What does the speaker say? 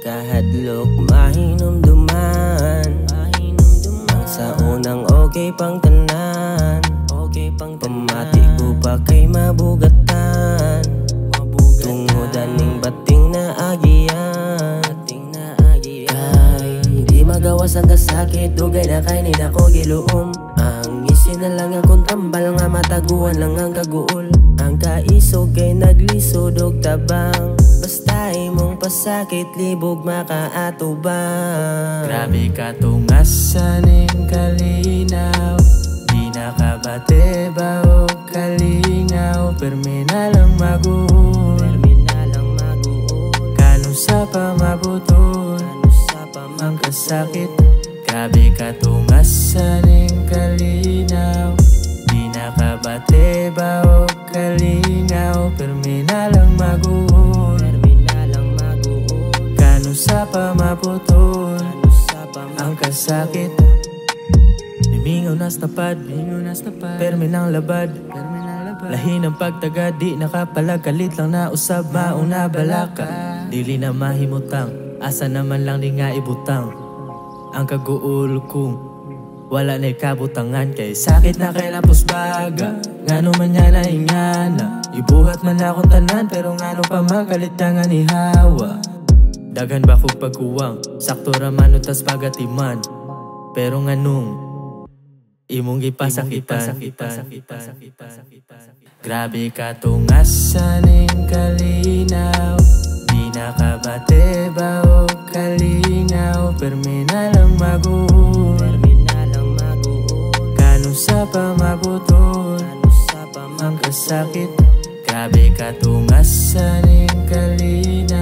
Kahadlok mahinumduman ang sa unang okay pang tanan. Pamati ko pa kay mabugatan, tungodan ning bating na agiyan. Kay di magawas ang kasakit, dugay na kay nina ko giluom. Ang isin na lang akong tambal nga mataguan lang ang kaguol. Ang kaisog kay naglisod og tabang, basta imong pasakit libog makaatubang. Grabe ka tungasan ning kalinaw, di nakabate ba o kalingaw. Permi na lang maguol, kano sa pamabuton ang kasakit. Grabe ka tungasan ning kalinaw, di nakabate ba o kalingaw. Permi na lang maguol, kano sa pamabuton ang kasakit. Mingaw nas tapad, permi ng labad. Lahi ng pagtagad, di nakapalagkalit lang na usab mauna balaka. Dili na mahimutang, asa naman lang di nga ibutang ang kaguol kong wala na kabutangan. Kay sakit na kay lapos baga, ngano man niya na ingana. Ibuhat man akong tanan, pero ngano pa magalit na nga ni Hawa. Daghan ba kong pagkuwang, sakto raman utas pagatiman, pero nganong imong gipasakitan. Grabe ka tungasan ning kalinaw, di nakabate ba o kalingaw. Permi na lang maguol, kano sa pamabuton ang kasakit. Grabe ka tungasan ning kalinaw,